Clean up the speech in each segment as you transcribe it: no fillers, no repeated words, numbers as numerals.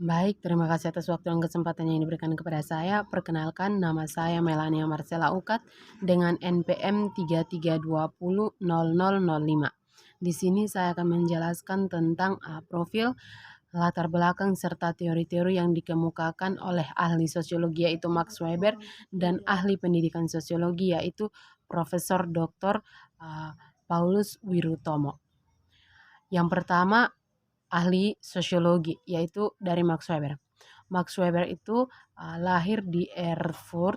Baik, terima kasih atas waktu dan kesempatan yang diberikan kepada saya. Perkenalkan, nama saya Melania Marcella Ukat dengan NPM 33200005. Di sini saya akan menjelaskan tentang profil, latar belakang, serta teori-teori yang dikemukakan oleh ahli sosiologi yaitu Max Weber dan ahli pendidikan sosiologi yaitu Profesor Dr. Paulus Wirutomo. Yang pertama, ahli sosiologi, yaitu dari Max Weber. Max Weber itu lahir di Erfurt,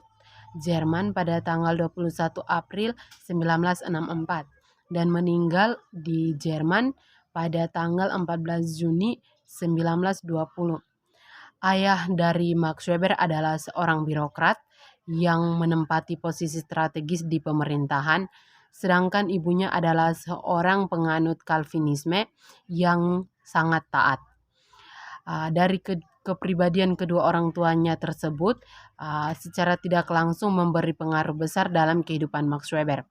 Jerman pada tanggal 21 April 1964 dan meninggal di Jerman pada tanggal 14 Juni 1920. Ayah dari Max Weber adalah seorang birokrat yang menempati posisi strategis di pemerintahan, sedangkan ibunya adalah seorang penganut Calvinisme yang sangat taat. Dari kepribadian kedua orang tuanya tersebut secara tidak langsung memberi pengaruh besar dalam kehidupan Max Weber.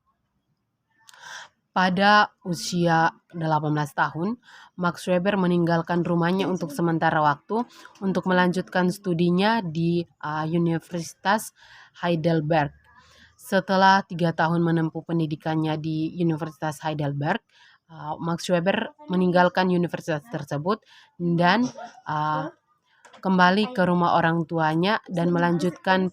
Pada usia 18 tahun, Max Weber meninggalkan rumahnya untuk sementara waktu untuk melanjutkan studinya di Universitas Heidelberg. Setelah 3 tahun menempuh pendidikannya di Universitas Heidelberg, Max Weber meninggalkan universitas tersebut dan kembali ke rumah orang tuanya dan melanjutkan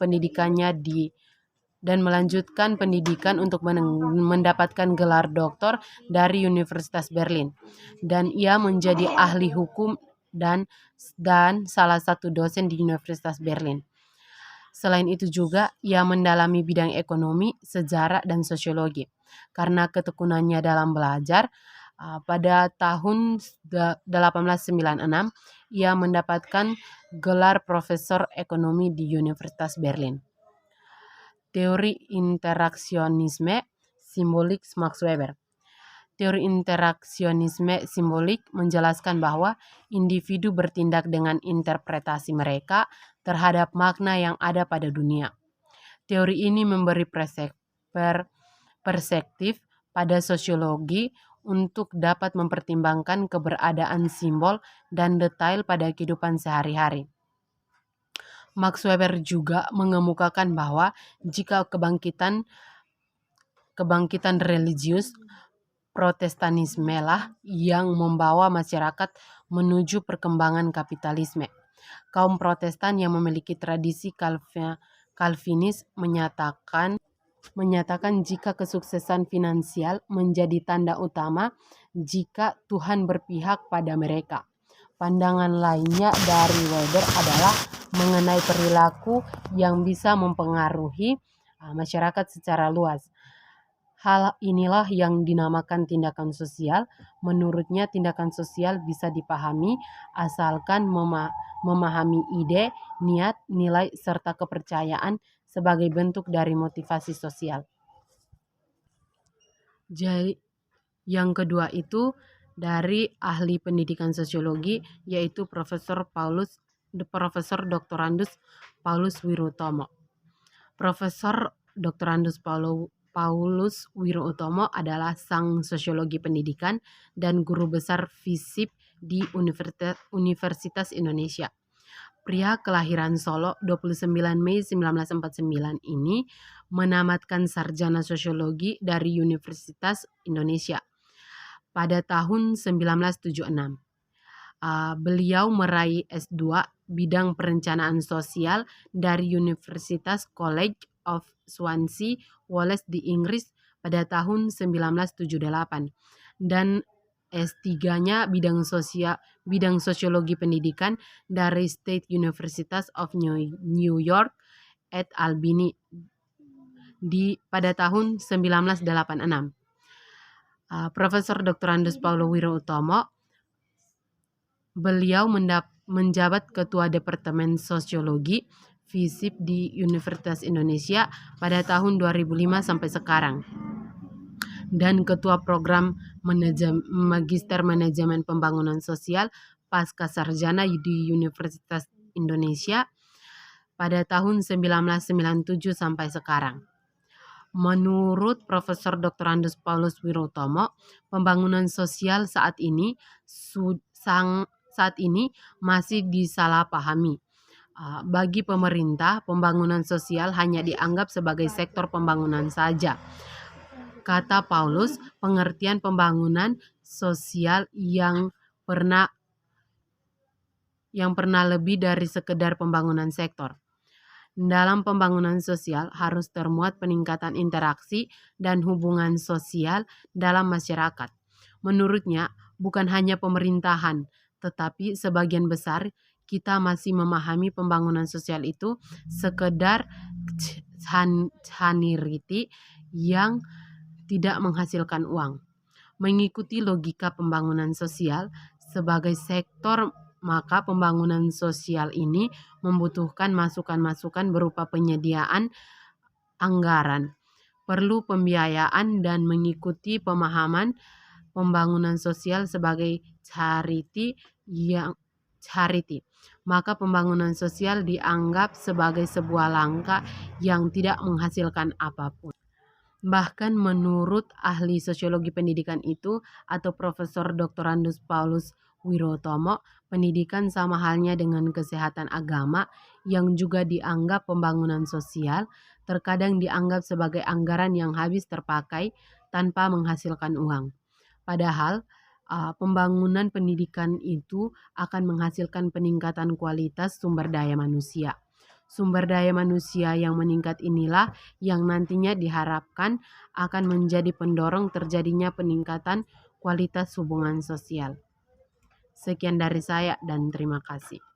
pendidikan untuk mendapatkan gelar doktor dari Universitas Berlin. Dan ia menjadi ahli hukum dan salah satu dosen di Universitas Berlin. Selain itu juga ia mendalami bidang ekonomi, sejarah, dan sosiologi. Karena ketekunannya dalam belajar, pada tahun 1896 ia mendapatkan gelar profesor ekonomi di Universitas Berlin. Teori interaksionisme simbolik Max Weber. Teori interaksionisme simbolik menjelaskan bahwa individu bertindak dengan interpretasi mereka terhadap makna yang ada pada dunia. Teori ini memberi perspektif pada sosiologi untuk dapat mempertimbangkan keberadaan simbol dan detail pada kehidupan sehari-hari. Max Weber juga mengemukakan bahwa jika kebangkitan religius Protestanisme lah yang membawa masyarakat menuju perkembangan kapitalisme. Kaum Protestan yang memiliki tradisi Calvinis menyatakan jika kesuksesan finansial menjadi tanda utama jika Tuhan berpihak pada mereka. Pandangan lainnya dari Weber adalah mengenai perilaku yang bisa mempengaruhi masyarakat secara luas. Hal inilah yang dinamakan tindakan sosial. Menurutnya, tindakan sosial bisa dipahami asalkan memahami ide, niat, nilai, serta kepercayaan sebagai bentuk dari motivasi sosial. Jadi, yang kedua itu dari ahli pendidikan sosiologi yaitu Profesor Doktorandus Paulus Wirutomo. Profesor Doktorandus Paulus Wirutomo adalah sang sosiologi pendidikan dan guru besar FISIP di Universitas Indonesia. Pria kelahiran Solo 29 Mei 1949 ini menamatkan sarjana sosiologi dari Universitas Indonesia pada tahun 1976. Beliau meraih S2 bidang perencanaan sosial dari Universitas College of Swansea, Wales di Inggris pada tahun 1978 dan S3-nya bidang sosiologi pendidikan dari State University of New York at Albany pada tahun 1986. Profesor Doktorandus Paulo Wirutomo, beliau menjabat Ketua Departemen Sosiologi FISIP di Universitas Indonesia pada tahun 2005 sampai sekarang dan Ketua Program Magister Manajemen Pembangunan Sosial Pasca Sarjana di Universitas Indonesia pada tahun 1997 sampai sekarang. Menurut Profesor Doktorandus Paulus Wirutomo, pembangunan sosial saat ini saat ini masih disalahpahami. Bagi pemerintah, pembangunan sosial hanya dianggap sebagai sektor pembangunan saja. Kata Paulus, pengertian pembangunan sosial yang pernah lebih dari sekedar pembangunan sektor. Dalam pembangunan sosial harus termuat peningkatan interaksi dan hubungan sosial dalam masyarakat. Menurutnya, bukan hanya pemerintahan, tetapi sebagian besar kita masih memahami pembangunan sosial itu sekedar chaniriti yang tidak menghasilkan uang. Mengikuti logika pembangunan sosial sebagai sektor, maka pembangunan sosial ini membutuhkan masukan-masukan berupa penyediaan anggaran, perlu pembiayaan dan mengikuti pemahaman pembangunan sosial sebagai charity. Maka pembangunan sosial dianggap sebagai sebuah langkah yang tidak menghasilkan apapun. Bahkan menurut ahli sosiologi pendidikan itu atau Profesor Doktorandus Paulus Wirotomo, pendidikan sama halnya dengan kesehatan agama yang juga dianggap pembangunan sosial, terkadang dianggap sebagai anggaran yang habis terpakai tanpa menghasilkan uang. Padahal pembangunan pendidikan itu akan menghasilkan peningkatan kualitas sumber daya manusia. Sumber daya manusia yang meningkat inilah yang nantinya diharapkan akan menjadi pendorong terjadinya peningkatan kualitas hubungan sosial. Sekian dari saya dan terima kasih.